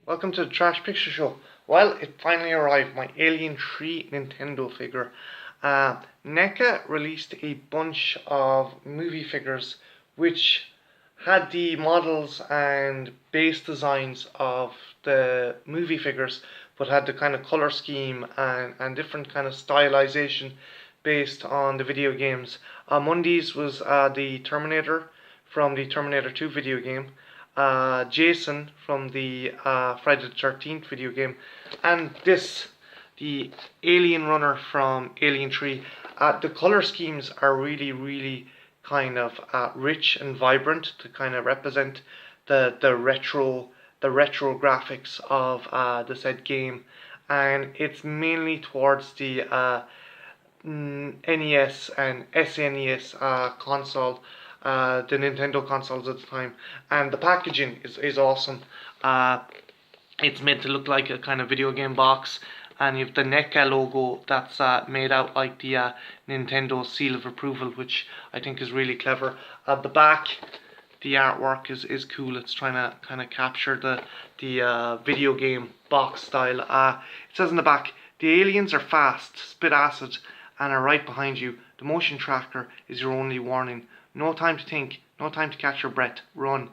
Welcome to the Trash Picture Show. Well, it finally arrived, my Alien 3 Nintendo figure. NECA released a bunch of movie figures which had the models and base designs of the movie figures, but had the kind of color scheme and different kind of stylization based on the video games. Mondays was the Terminator from the Terminator 2 video game, Jason from the Friday the 13th video game, and this, the Alien Runner from Alien 3. The color schemes are really kind of rich and vibrant to kind of represent the retro graphics of the said game, and it's mainly towards the NES and SNES console, the Nintendo consoles at the time, and the packaging is awesome. It's meant to look like a kind of video game box, and you have the NECA logo that's made out like the Nintendo seal of approval, which I think is really clever. At the back, the artwork is cool. It's trying to kind of capture the video game box style. It says in the back, the aliens are fast, spit acid, and are right behind you. The motion tracker is your only warning. No time to think, no time to catch your breath. Run.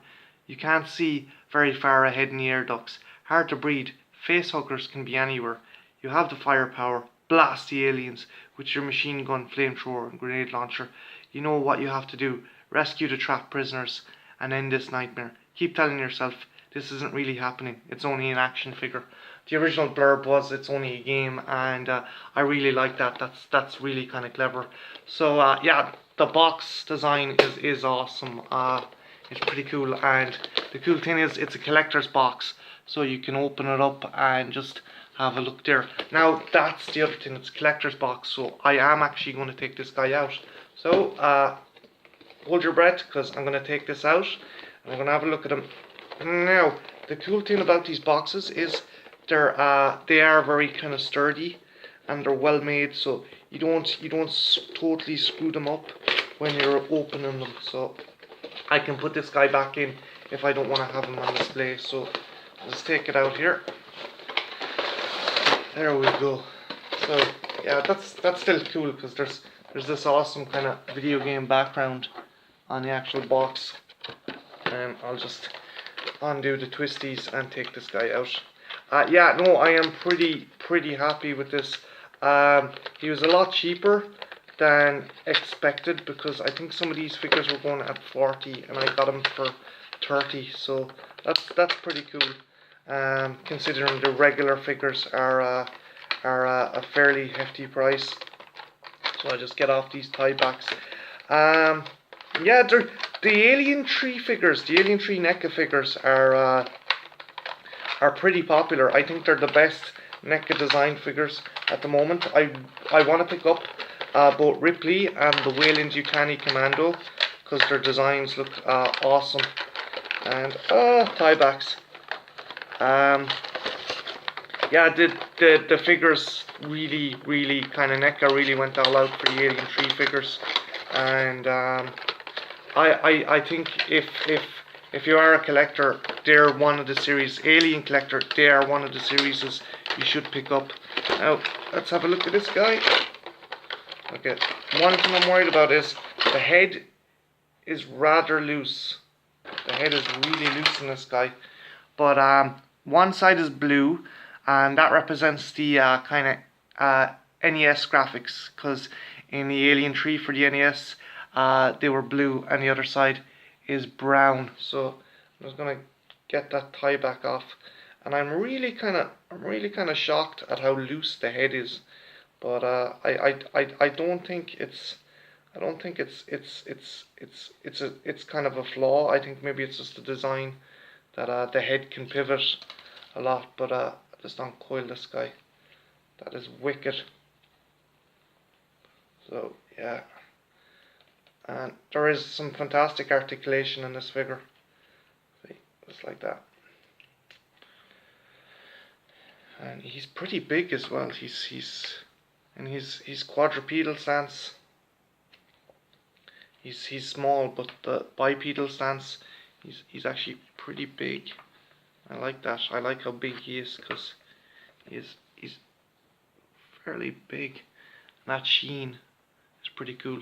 You can't see very far ahead in the air ducts. Hard to breathe. Face huggers can be anywhere. You have the firepower. Blast the aliens with your machine gun, flamethrower, and grenade launcher. You know what you have to do. Rescue the trapped prisoners and end this nightmare. Keep telling yourself this isn't really happening. It's only an action figure. The original blurb was it's only a game, and I really like that. That's really kind of clever. So yeah, the box design is awesome. It's pretty cool, and the cool thing is it's a collector's box, so you can open it up and just have a look there. Now that's the other thing, it's a collector's box, so I am actually going to take this guy out. So hold your breath, because I'm going to take this out and I'm going to have a look at him. Now the cool thing about these boxes is they are very kind of sturdy, and they're well made, so you don't totally screw them up when you're opening them. So I can put this guy back in if I don't want to have him on display. So let's take it out here. There we go. So yeah, that's still cool, because there's this awesome kind of video game background on the actual box. And I'll just undo the twisties and take this guy out. Yeah, no, I am pretty happy with this. He was a lot cheaper than expected, because I think some of these figures were going at 40 and I got them for 30, so that's pretty cool. Considering the regular figures are a fairly hefty price. So I just get off these tie backs. Yeah, the Alien 3 figures, the Alien 3 NECA figures are pretty popular. I think they're the best NECA design figures at the moment. I want to pick up both Ripley and the Weyland Yutani Commando, because their designs look awesome. And tiebacks. Yeah, the figures really kind of NECA really went all out for the Alien 3 figures, and I think if you are a collector, they're one of the series, Alien collector, they are one of the series you should pick up. Now, let's have a look at this guy. Okay, one thing I'm worried about is the head is rather loose. The head is really loose in this guy. But one side is blue, and that represents the kind of NES graphics, because in the Alien 3 for the NES, they were blue, and the other side is brown. So I'm just gonna get that tie back off, and I'm really kind of shocked at how loose the head is. But I don't think it's it's kind of a flaw. I think maybe it's just a design that the head can pivot a lot. But just uncoil this guy. That is wicked. So yeah. And there is some fantastic articulation in this figure. See, just like that. And he's pretty big as well. He's in his quadrupedal stance. He's small, but the bipedal stance, he's actually pretty big. I like that. I like how big he is, because he's fairly big. And that sheen is pretty cool.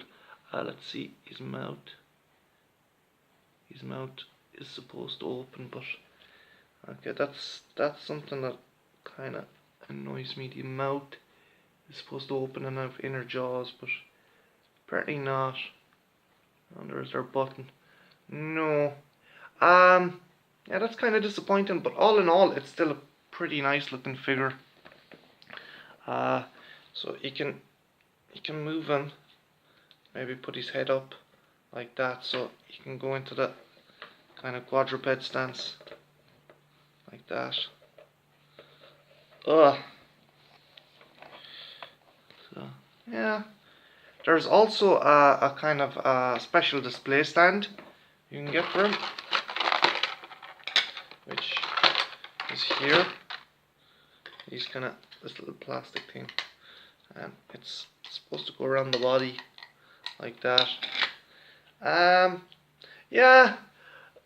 Let's see his mouth. His mouth is supposed to open, but okay, that's something that kind of annoys me. The mouth is supposed to open and have inner jaws, but apparently not. And there's our button. No. Yeah, that's kind of disappointing, but all in all, it's still a pretty nice looking figure. So you can move him, maybe put his head up like that, so he can go into the kind of quadruped stance like that. So yeah, there's also a kind of special display stand you can get for him, which is here. He's kind of this little plastic thing, and it's supposed to go around the body like that. Yeah,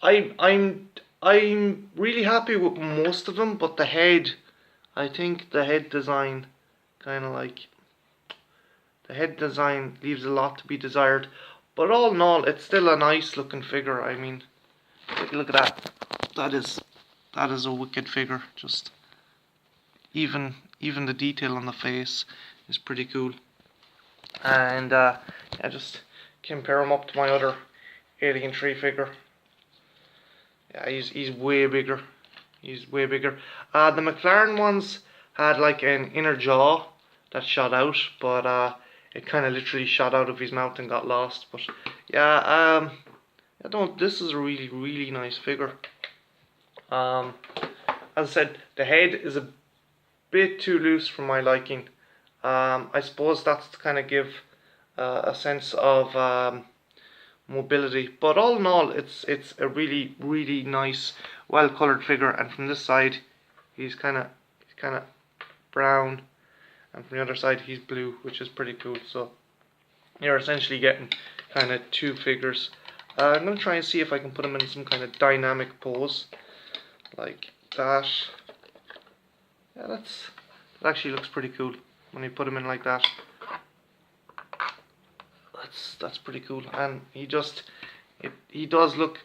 I'm really happy with most of them, but the head, I think the head design kind of like, the head design leaves a lot to be desired. But all in all, it's still a nice looking figure. I mean, take a look at that. That is a wicked figure. Just even the detail on the face is pretty cool. And yeah, just compare him up to my other Alien 3 figure. Yeah, he's way bigger. He's way bigger. The McLaren ones had like an inner jaw that shot out, but it kind of literally shot out of his mouth and got lost. But yeah, this is a really nice figure. As I said, the head is a bit too loose for my liking. I suppose that's to kind of give a sense of mobility, but all in all, it's a really nice, well colored figure. And from this side, he's kind of brown, and from the other side he's blue, which is pretty cool. So you're essentially getting kind of two figures. I'm gonna try and see if I can put him in some kind of dynamic pose like that. Yeah, that actually looks pretty cool when you put him in like that. That's pretty cool, and he does look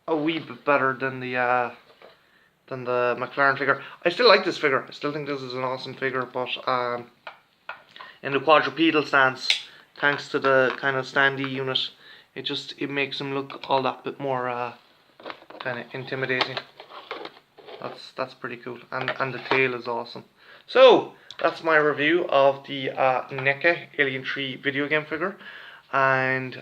a wee bit better than the McLaren figure. I still like this figure. I still think this is an awesome figure, but in the quadrupedal stance, thanks to the kind of standee unit, it makes him look all that bit more kind of intimidating. That's pretty cool, and the tail is awesome. So that's my review of the NECA Alien 3 video game figure. And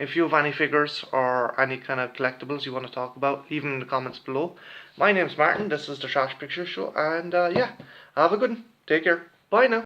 if you have any figures or any kind of collectibles you want to talk about, leave them in the comments below. My name's Martin, this is the Trash Picture Show, and yeah, have a good one. Take care. Bye now.